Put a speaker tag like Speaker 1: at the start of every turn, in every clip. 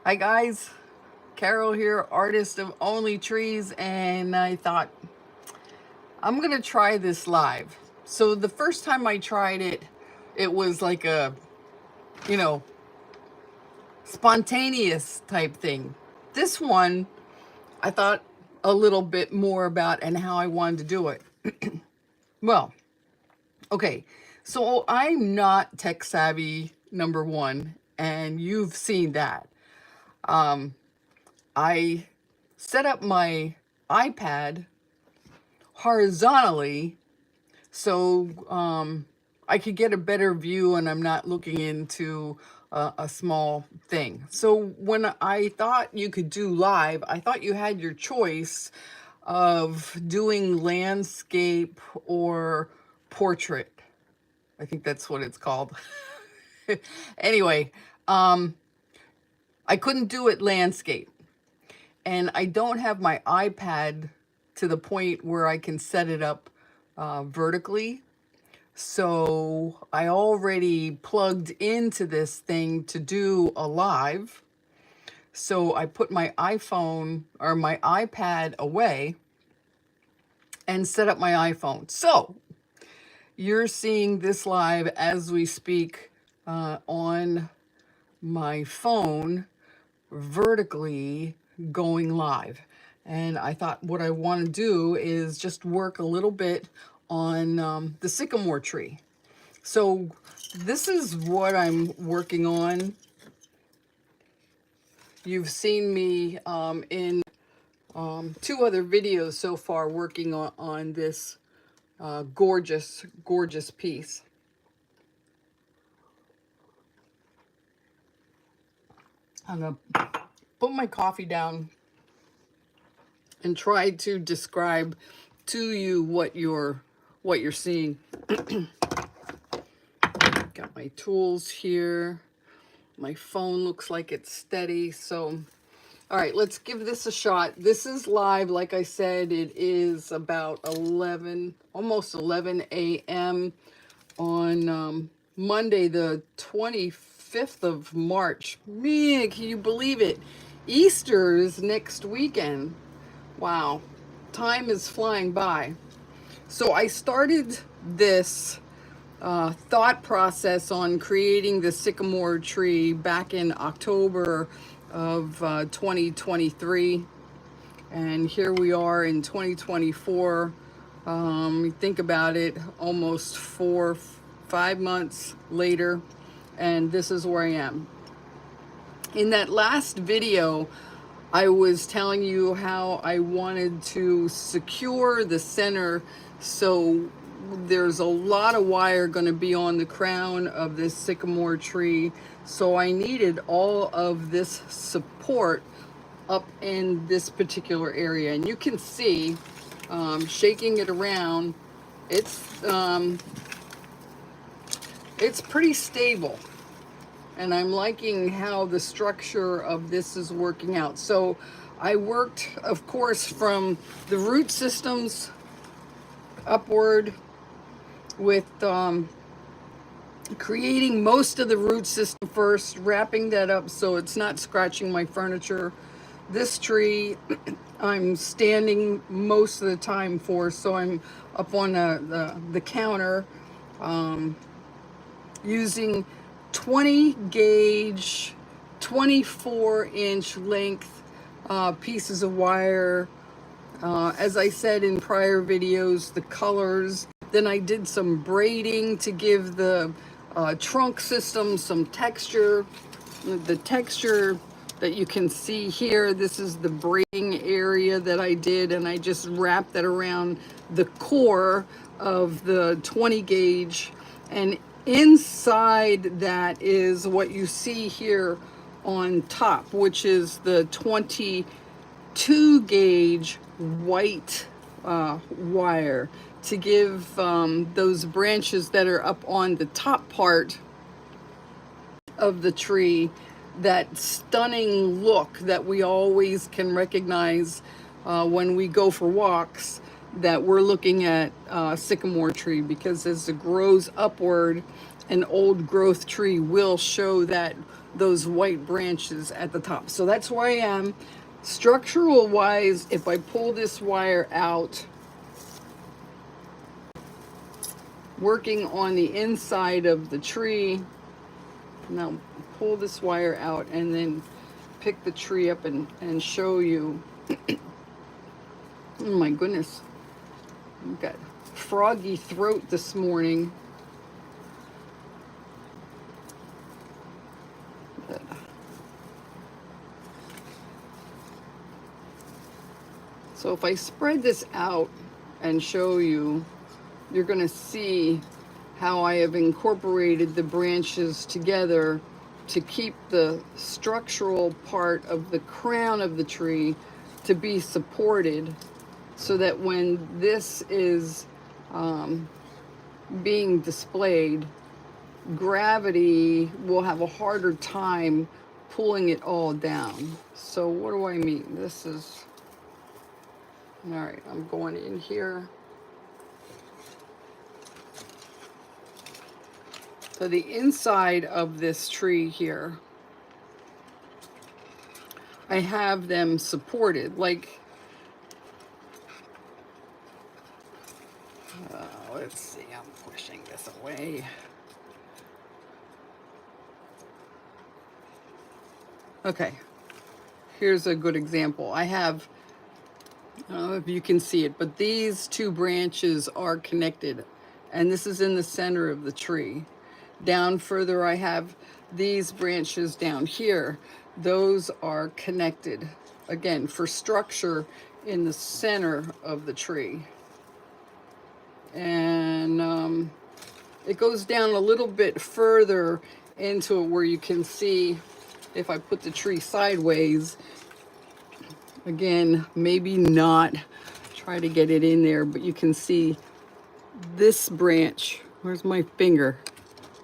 Speaker 1: Hi guys, Carol here, artist of Onlytrees, and I thought I'm gonna try this live. So the first time I tried it, it was like a, you know, spontaneous type thing. This one, I thought a little bit more about and how I wanted to do it. Well, okay, so I'm not tech savvy, number one, and you've seen that. I set up my iPad horizontally so I could get a better view and I'm not looking into a small thing. So when I thought you could do live, I thought you had your choice of doing landscape or portrait. I think that's what it's called. Anyway, I couldn't do it landscape. And I don't have my iPad to the point where I can set it up vertically. So I already plugged into this thing to do a live. So I put my iPhone or my iPad away and set up my iPhone. So you're seeing this live as we speak on my phone vertically going live. And I thought what I want to do is just work a little bit on the sycamore tree. So this is what I'm working on. You've seen me in two other videos so far working on this gorgeous, gorgeous piece. I'm going to put my coffee down and try to describe to you what you're seeing. Got my tools here. My phone looks like it's steady. So, all right, let's give this a shot. This is live. Like I said, it is about 11, almost 11 a.m. on Monday, the 25th of March. Man, can you believe it? Easter is next weekend. Wow, time is flying by. So I started this thought process on creating the sycamore tree back in October of 2023. And here we are in 2024. Think about it, almost 5 months later, and this is where I am. In that last video, I was telling you how I wanted to secure the center, so there's a lot of wire going to be on the crown of this sycamore tree, so I needed all of this support up in this particular area. And you can see, shaking it around, it's pretty stable. And I'm liking how the structure of this is working out. So I worked, of course, from the root systems upward with creating most of the root system first, wrapping that up so it's not scratching my furniture. This tree I'm standing most of the time for, so I'm up on the counter using 20 gauge, 24-inch length pieces of wire. As I said in prior videos, the colors. Then I did some braiding to give the trunk system some texture. The texture that you can see here, this is the braiding area that I did, and I just wrapped that around the core of the 20 gauge. And inside that is what you see here on top, which is the 22 gauge white wire to give those branches that are up on the top part of the tree that stunning look that we always can recognize when we go for walks, that we're looking at sycamore tree, because as it grows upward, an old growth tree will show that those white branches at the top. So that's where I am. Structural wise, if I pull this wire out, working on the inside of the tree, now pull this wire out and then pick the tree up and show you. Oh my goodness, I've got froggy throat this morning. So if I spread this out and show you, you're going to see how I have incorporated the branches together to keep the structural part of the crown of the tree to be supported, so that when this is being displayed, gravity will have a harder time pulling it all down. So what do I mean? This is, all right, I'm going in here. So the inside of this tree here, I have them supported, like, let's see, I'm pushing this away. Okay, here's a good example. I have, I don't know if you can see it, but these two branches are connected, and this is in the center of the tree. Down further, I have these branches down here. Those are connected, again, for structure in the center of the tree. And it goes down a little bit further into it where you can see, if I put the tree sideways, again, maybe not try to get it in there, but you can see this branch. Where's my finger?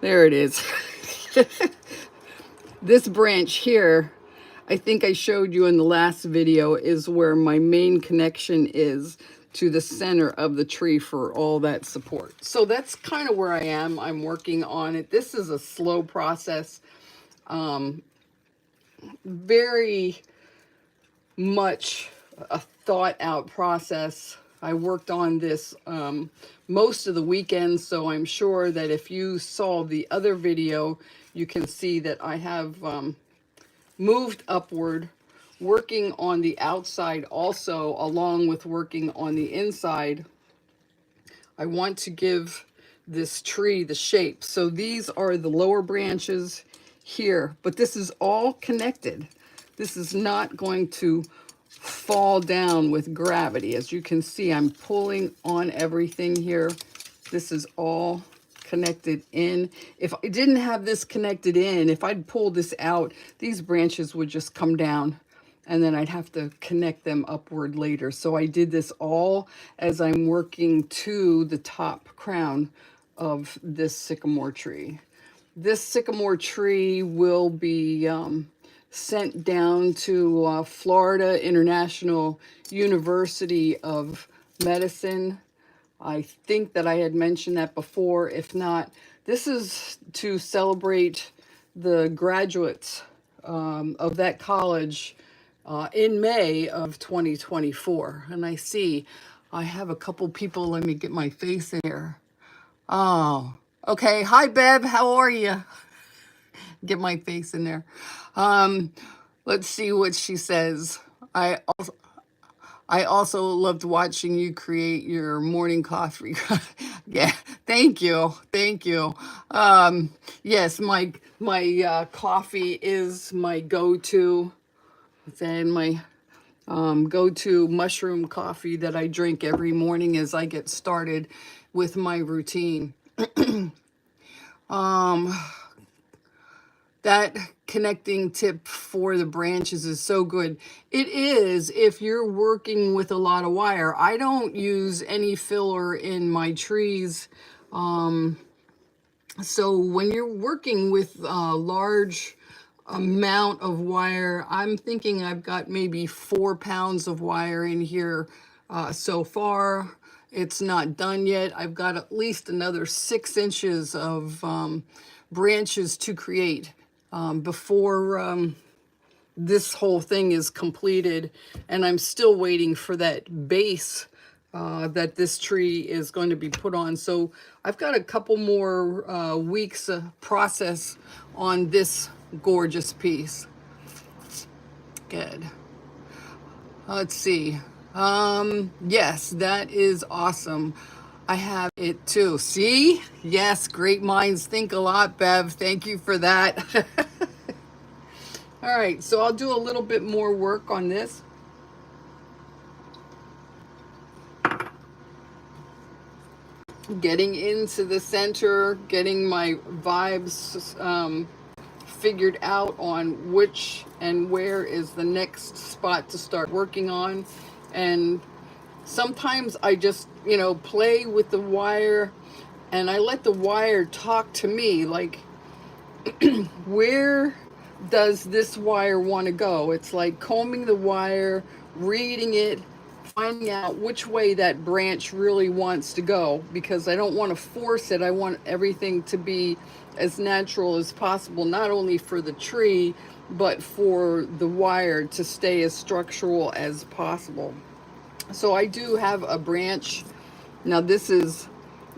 Speaker 1: There it is. This branch here, I think I showed you in the last video, is where my main connection is to the center of the tree for all that support. So that's kind of where I am. I'm working on it. This is a slow process. Very much a thought out process. I worked on this most of the weekend, so I'm sure that if you saw the other video, you can see that I have moved upward, working on the outside also, along with working on the inside. I want to give this tree the shape. So these are the lower branches here, but this is all connected. This is not going to fall down with gravity. As you can see, I'm pulling on everything here. This is all connected in. If I didn't have this connected in, if I'd pulled this out, these branches would just come down, and then I'd have to connect them upward later. So I did this all as I'm working to the top crown of this sycamore tree. This sycamore tree will be sent down to Florida International University of Medicine. I think that I had mentioned that before. If not, this is to celebrate the graduates of that college in May of 2024. And I see I have a couple people. Let me get my face in here. Oh, okay. Hi, Bev. How are you? Get my face in there. Let's see what she says. I also loved watching you create your morning coffee. Yeah, thank you, thank you. Yes, my coffee is my go-to. And my go-to mushroom coffee that I drink every morning as I get started with my routine. That connecting tip for the branches is so good. It is if you're working with a lot of wire. I don't use any filler in my trees. So when you're working with a large amount of wire, I'm thinking I've got maybe 4 pounds of wire in here so far. It's not done yet. I've got at least another 6 inches of branches to create. before this whole thing is completed, and I'm still waiting for that base that this tree is going to be put on. So I've got a couple more weeks process on this gorgeous piece. Good. Let's see. Yes, that is awesome. I have it too. See? Yes, great minds think alike, Bev. Thank you for that. All right, so I'll do a little bit more work on this. Getting into the center, getting my vibes figured out on which and where is the next spot to start working on. And sometimes I just, play with the wire and I let the wire talk to me, like, where does this wire want to go? It's like combing the wire, reading it, finding out which way that branch really wants to go, because I don't want to force it. I want everything to be as natural as possible, not only for the tree, but for the wire to stay as structural as possible. So I do have a branch. Now this is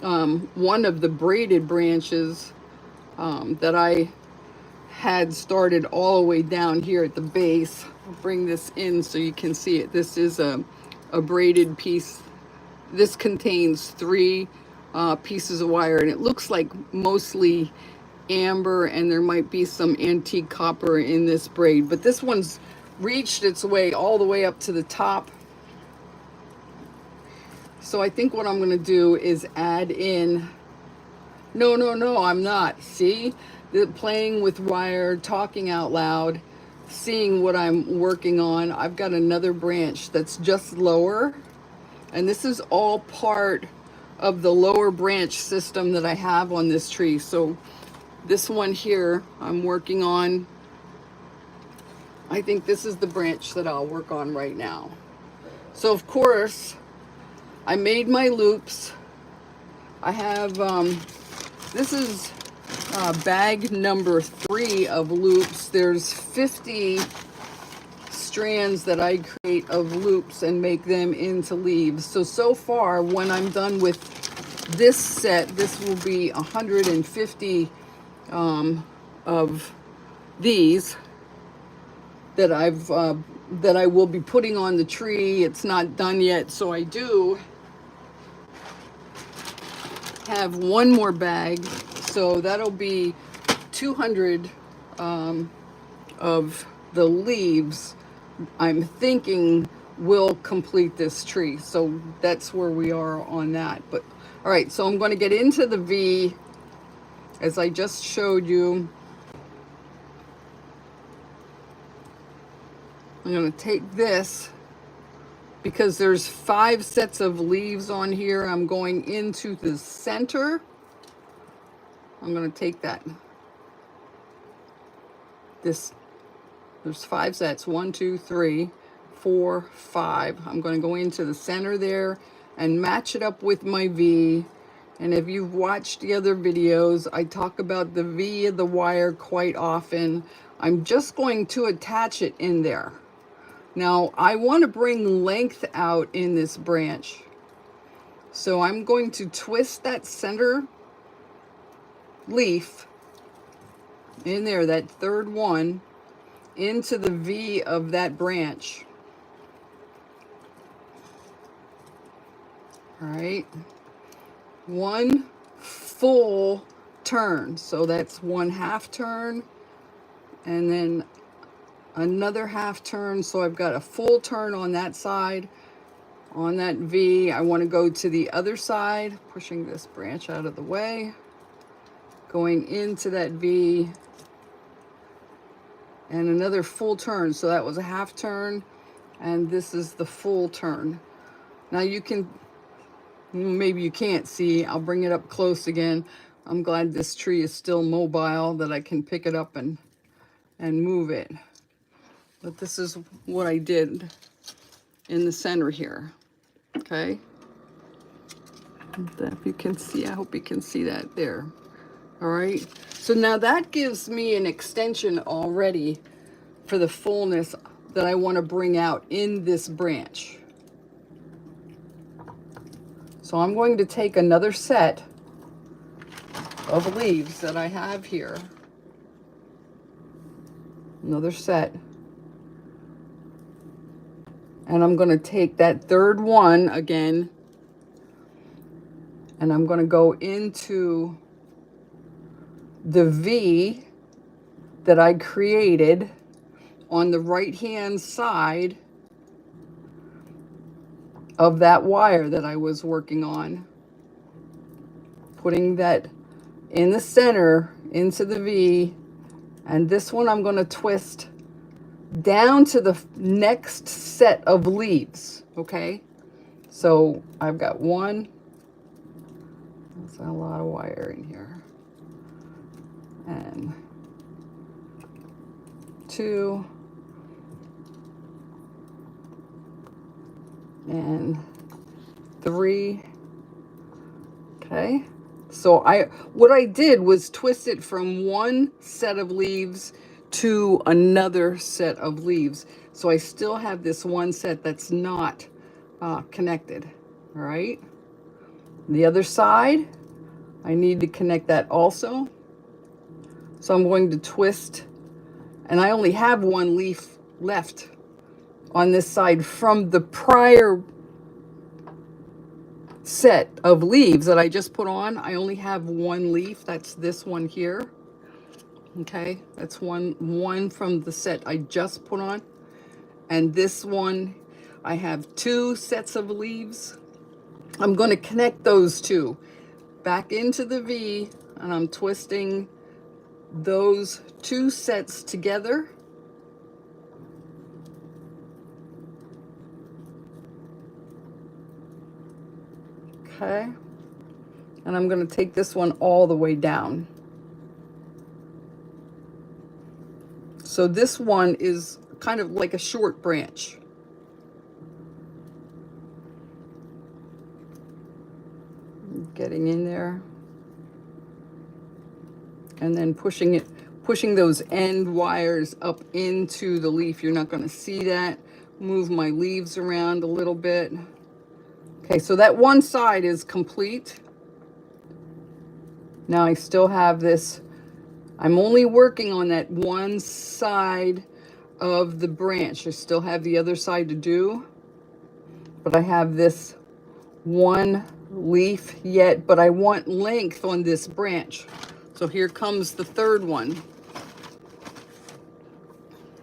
Speaker 1: one of the braided branches that I had started all the way down here at the base. I'll bring this in so you can see it. This is a braided piece. This contains 3 pieces of wire, and it looks like mostly amber, and there might be some antique copper in this braid, but this one's reached its way all the way up to the top. So I think what I'm going to do is add in, no, I'm not. See, playing with wire, talking out loud, seeing what I'm working on. I've got another branch that's just lower, and this is all part of the lower branch system that I have on this tree. So this one here I'm working on, I think this is the branch that I'll work on right now. So of course I made my loops. I have this is bag number 3 of loops. There's 50 strands that I create of loops and make them into leaves. So far, when I'm done with this set, this will be 150 of these that I will be putting on the tree. It's not done yet, so I do have one more bag, so that'll be 200 of the leaves I'm thinking will complete this tree. So that's where we are on that. But all right, so I'm going to get into the V as I just showed you. I'm going to take this because there's 5 sets of leaves on here. I'm going into the center. I'm going to take that. There's 5 sets, 1, 2, 3, 4, 5. I'm going to go into the center there and match it up with my V. And if you've watched the other videos, I talk about the V of the wire quite often. I'm just going to attach it in there. Now, I want to bring length out in this branch. So I'm going to twist that center leaf in there, that 3rd one, into the V of that branch. All right. 1 full turn. So that's 1/2 turn, and then another 1/2 turn. So I've got a full turn on that side. On that V, I want to go to the other side, pushing this branch out of the way, going into that V, and another full turn. So that was a 1/2 turn, and this is the full turn. Now you can, maybe you can't see, I'll bring it up close again. I'm glad this tree is still mobile, that I can pick it up and move it. But this is what I did in the center here. Okay, if you can see, I hope you can see that there. All right. So now that gives me an extension already for the fullness that I want to bring out in this branch. So I'm going to take another set of leaves that I have here. Another set. And I'm going to take that third one again, and I'm going to go into the V that I created on the right hand side of that wire that I was working on. Putting that in the center into the V, and this one I'm going to twist down to the next set of leaves. Okay, so I've got one. That's a lot of wire in here. And 2 and 3. Okay, so what I did was twist it from one set of leaves to another set of leaves, so I still have this one set that's not connected. All right, the other side I need to connect that also, so I'm going to twist, and I only have one leaf left on this side from the prior set of leaves that I just put on. I only have one leaf. That's this one here. Okay, that's one from the set I just put on. And this one, I have 2 sets of leaves. I'm going to connect those 2 back into the V, and I'm twisting those 2 sets together. Okay, and I'm going to take this one all the way down. So this one is kind of like a short branch. Getting in there. And then pushing those end wires up into the leaf. You're not going to see that. Move my leaves around a little bit. Okay, so that one side is complete. Now I still have this. I'm only working on that one side of the branch. I still have the other side to do, but I have this one leaf yet, but I want length on this branch. So here comes the third one.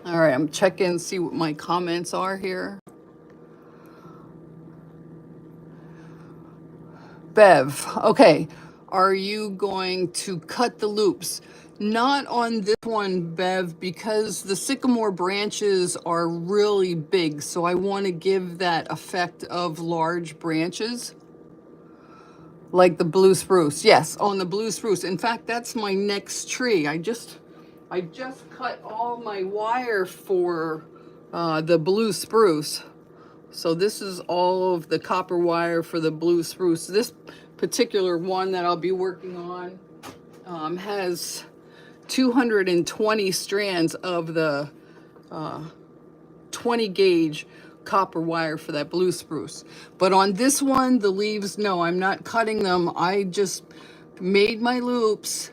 Speaker 1: All right, I'm checking, see what my comments are here. Bev, okay, are you going to cut the loops? Not on this one, Bev, because the sycamore branches are really big, so I want to give that effect of large branches, like the blue spruce. Yes, on the blue spruce. In fact, that's my next tree. I just cut all my wire for the blue spruce. So this is all of the copper wire for the blue spruce. This particular one that I'll be working on has 220 strands of the 20 gauge copper wire for that blue spruce. But on this one, the leaves, no, I'm not cutting them. I just made my loops,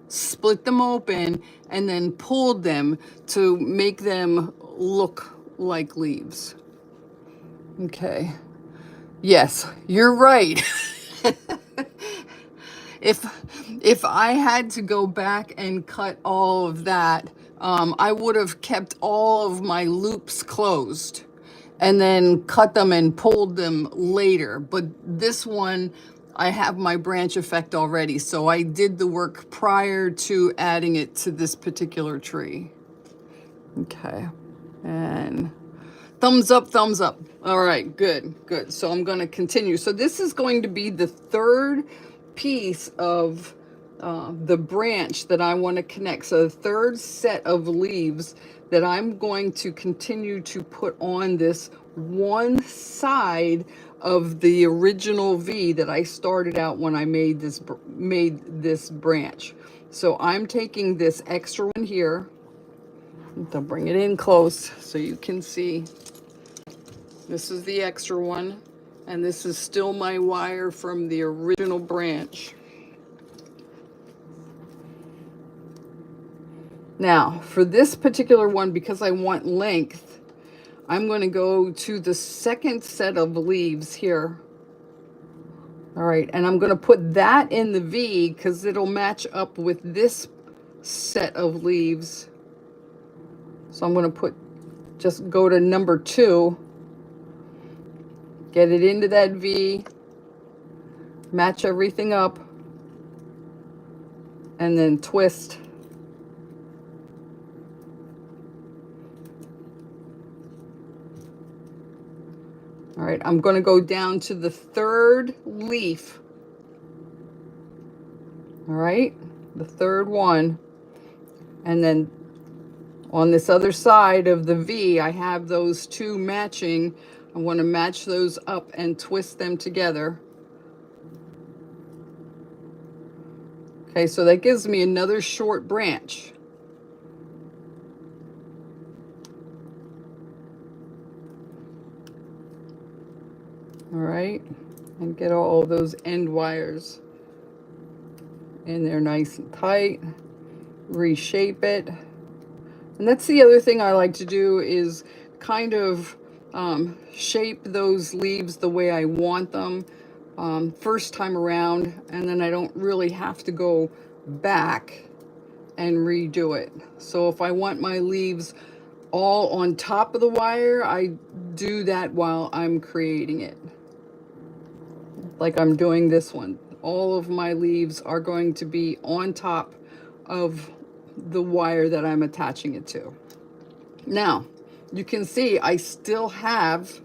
Speaker 1: split them open, and then pulled them to make them look like leaves. Okay. Yes, you're right. If I had to go back and cut all of that, I would have kept all of my loops closed and then cut them and pulled them later. But this one, I have my branch effect already, so I did the work prior to adding it to this particular tree. Okay, and thumbs up, thumbs up. All right, good, good. So I'm going to continue. So this is going to be the third piece of the branch that I want to connect. So the third set of leaves that I'm going to continue to put on this one side of the original V that I started out when I made this branch. So I'm taking this extra one here. I'll bring it in close so you can see. This is the extra one, and this is still my wire from the original branch. Now, for this particular one, because I want length, I'm going to go to the second set of leaves here. All right, and I'm going to put that in the V because it'll match up with this set of leaves. So I'm going to just go to number 2, get it into that V, match everything up, and then twist. All right, I'm going to go down to the third leaf. All right, the third one. And then on this other side of the V, I have those two matching. I want to match those up and twist them together. Okay, so that gives me another short branch. All right, and get all those end wires in there nice and tight. Reshape it. And that's the other thing I like to do is kind of shape those leaves the way I want them first time around, and then I don't really have to go back and redo it. So if I want my leaves all on top of the wire, I do that while I'm creating it. Like I'm doing this one. All of my leaves are going to be on top of the wire that I'm attaching it to. Now, you can see I still have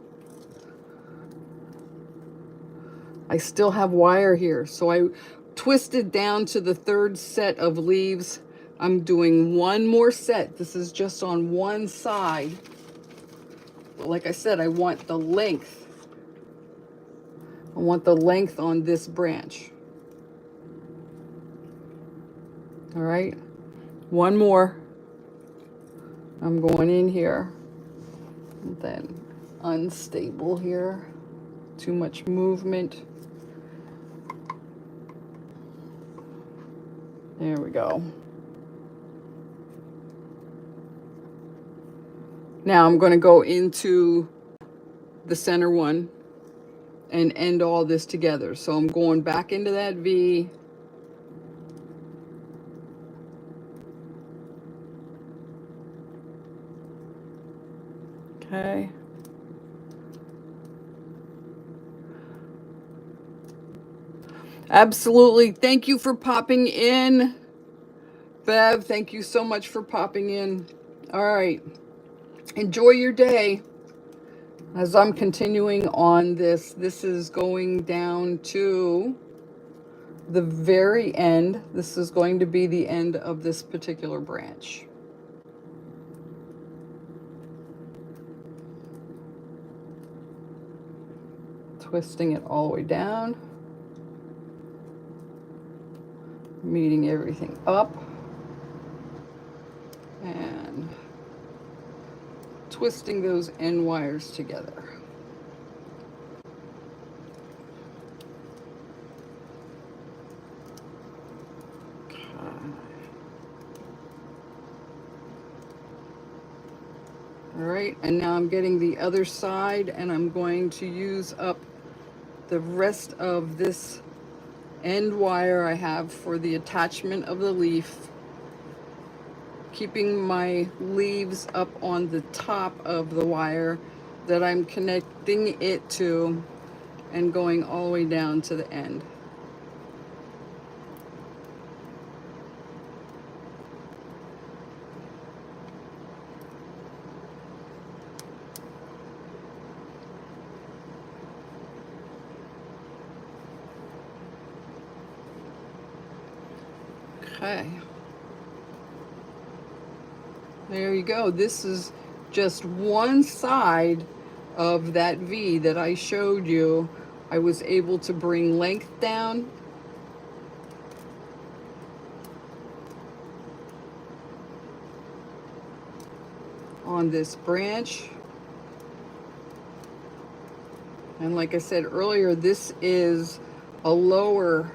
Speaker 1: wire here. So I twisted down to the third set of leaves. I'm doing one more set. This is just on one side. But like I said, I want the length. I want the length on this branch. All right, one more. I'm going in here. And then unstable here. Too much movement. There we go. Now I'm going to go into the center one and end all this together. So I'm going back into that V. Okay. Absolutely. Thank you for popping in. Bev, thank you so much for popping in. All right. Enjoy your day. As I'm continuing on this, this is going down to the very end. This is going to be the end of this particular branch. Twisting it all the way down. Meeting everything up. And twisting those end wires together. Okay. All right, and now I'm getting the other side, and I'm going to use up the rest of this end wire I have for the attachment of the leaf, keeping my leaves up on the top of the wire that I'm connecting it to and going all the way down to the end. Okay. There you go. This is just one side of that V that I showed you. I was able to bring length down. On this branch. And like I said earlier, this is a lower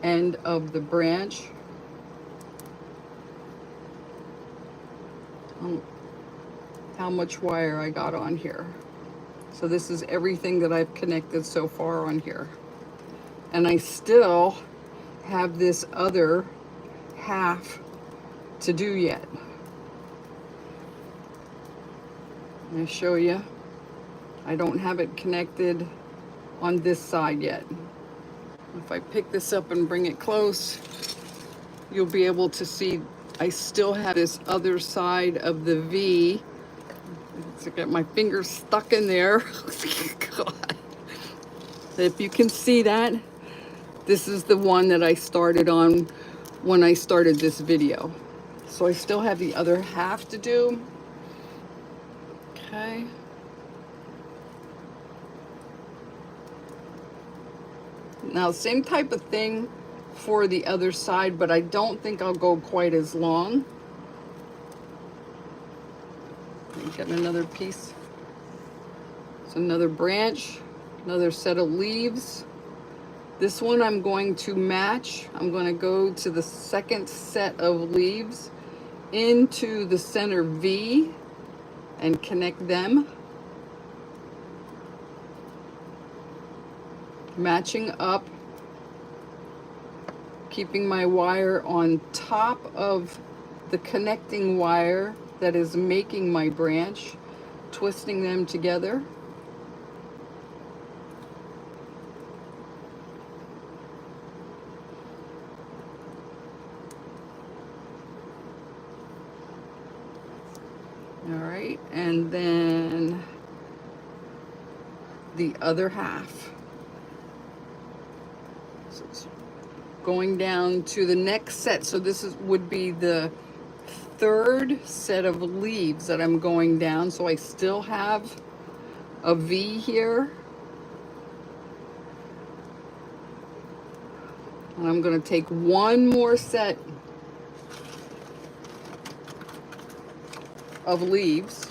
Speaker 1: end of the branch. How much wire I got on here. So this is everything that I've connected so far on here. And I still have this other half to do yet. Let me show you. I don't have it connected on this side yet. If I pick this up and bring it close, you'll be able to see I still have this other side of the V. I got my fingers stuck in there. God. If you can see that, this is the one that I started on when I started this video. So I still have the other half to do. Okay. Now, same type of thing for the other side, but I don't think I'll go quite as long. Get another piece. It's another branch, another set of leaves. This one I'm going to match. I'm going to go to the second set of leaves into the center V and connect them. Matching up, keeping my wire on top of the connecting wire that is making my branch, twisting them together. All right, and then the other half. So it's going down to the next set. So this would be the third set of leaves that I'm going down. So I still have a V here. And I'm going to take one more set of leaves,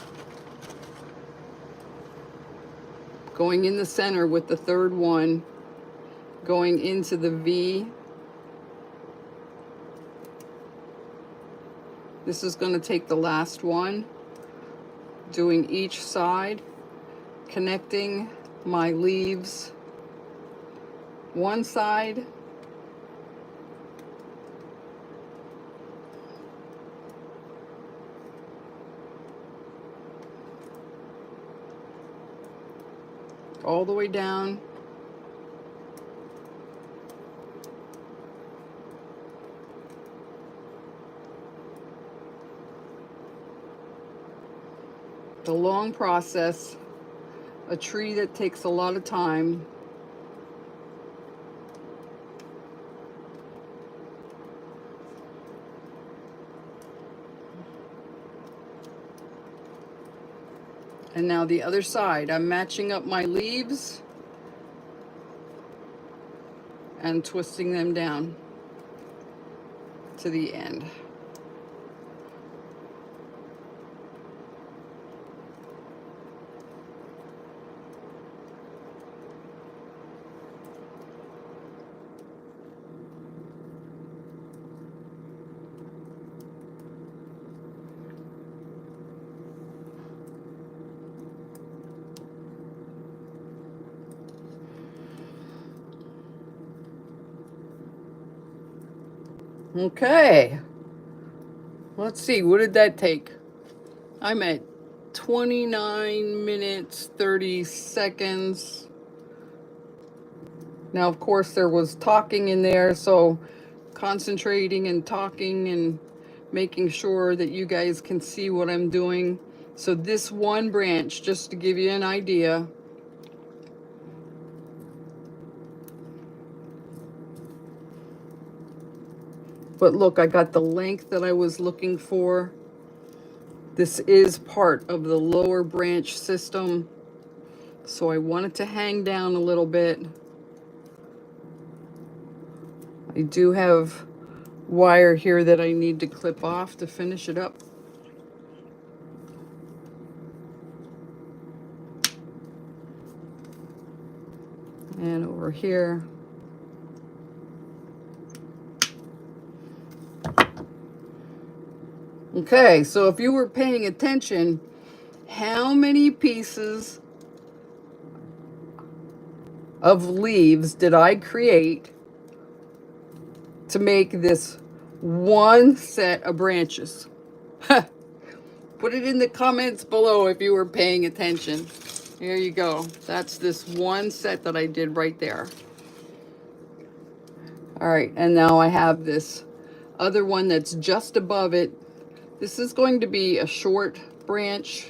Speaker 1: going in the center with the third one, going into the V. This is going to take the last one, doing each side, connecting my leaves, one side, all the way down. The long process, a tree that takes a lot of time. And now the other side, I'm matching up my leaves and twisting them down to the end. Okay, let's see, what did that take? I'm at 29 minutes, 30 seconds. Now, of course, there was talking in there, so concentrating and talking and making sure that you guys can see what I'm doing. So this one branch, just to give you an idea, But look, I got the length that I was looking for. This is part of the lower branch system, so I want it to hang down a little bit. I do have wire here that I need to clip off to finish it up. And over here. Okay, so if you were paying attention, how many pieces of leaves did I create to make this one set of branches? Put it in the comments below if you were paying attention. Here you go. That's this one set that I did right there. All right, and now I have this other one that's just above it. This is going to be a short branch.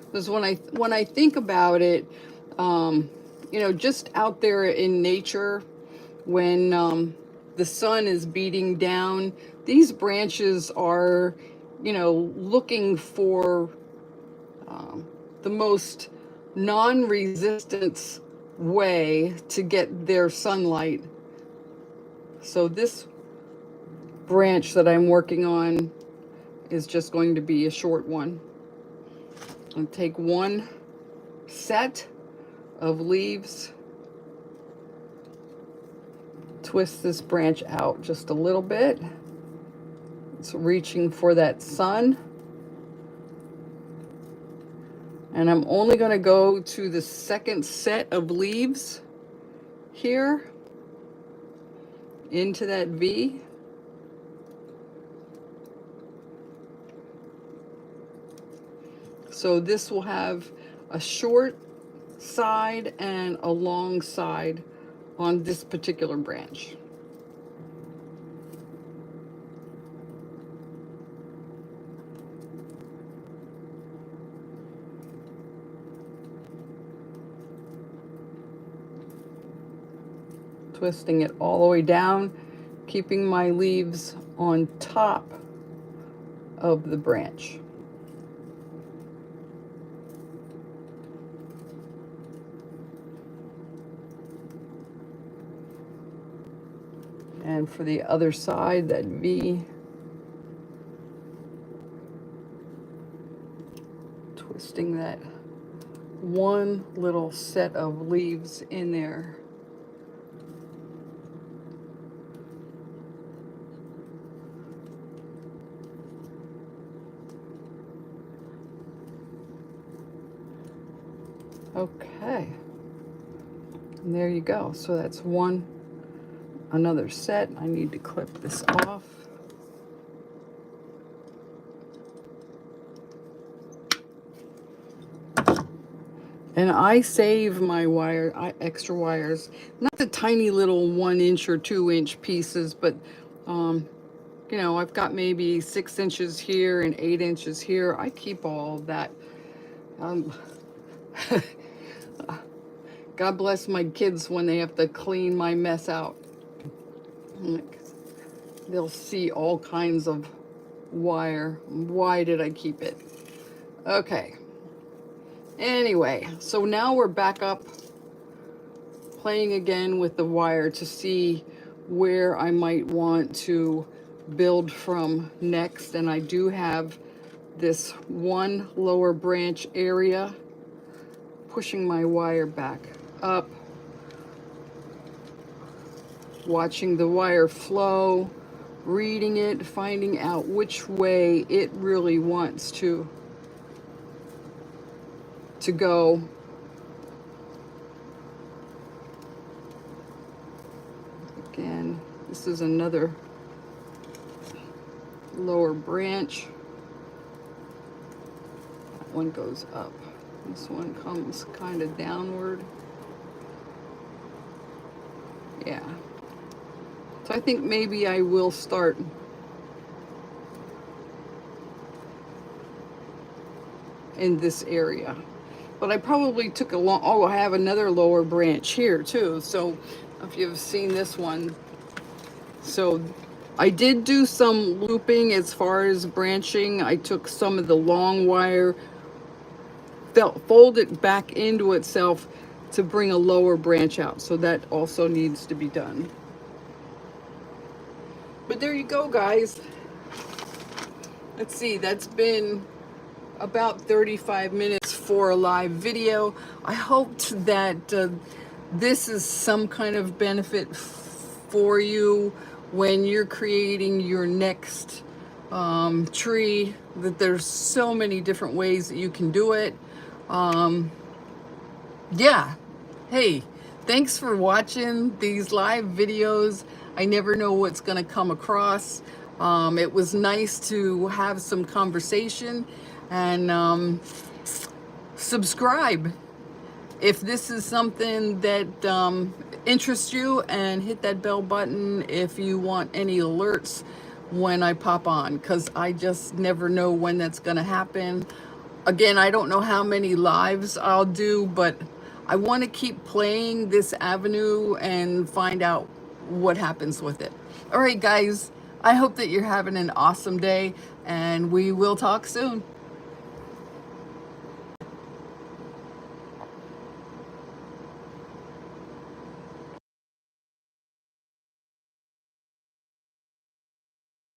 Speaker 1: Because when I think about it, you know, just out there in nature, when the sun is beating down, these branches are, you know, looking for the most non-resistance way to get their sunlight. So this branch that I'm working on is just going to be a short one. I'll take one set of leaves, twist this branch out just a little bit. It's reaching for that sun. And I'm only going to go to the second set of leaves here into that V. So this will have a short side and a long side on this particular branch. Twisting it all the way down, keeping my leaves on top of the branch. And for the other side, that V, twisting that one little set of leaves in there. Okay, and there you go. So that's another set. I need to clip this off. And I save my extra wires, not the tiny little 1-inch or 2-inch pieces, but you know, I've got maybe 6 inches here and 8 inches here. I keep all of that. God bless my kids when they have to clean my mess out. They'll see all kinds of wire. Why did I keep it? Okay. Anyway, so now we're back up playing again with the wire to see where I might want to build from next. And I do have this one lower branch area, pushing my wire back up, watching the wire flow, reading it, finding out which way it really wants to go. Again, this is another lower branch. That one goes up. This one comes kind of downward. Yeah. So I think maybe I will start in this area. But I probably took a long, oh, I have another lower branch here too. So if you've seen this one, So I did do some looping as far as branching. I took some of the long wire, fold it back into itself to bring a lower branch out. So that also needs to be done. But there you go, guys. Let's see, that's been about 35 minutes for a live video. I hoped that this is some kind of benefit for you when you're creating your next tree, that there's so many different ways that you can do it. Yeah. Hey, thanks for watching these live videos. I never know what's going to come across. It was nice to have some conversation, and subscribe if this is something that interests you, and hit that bell button if you want any alerts when I pop on, because I just never know when that's going to happen. Again, I don't know how many lives I'll do, but I want to keep playing this avenue and find out what happens with it. All right, guys, I hope that you're having an awesome day, and we will talk soon.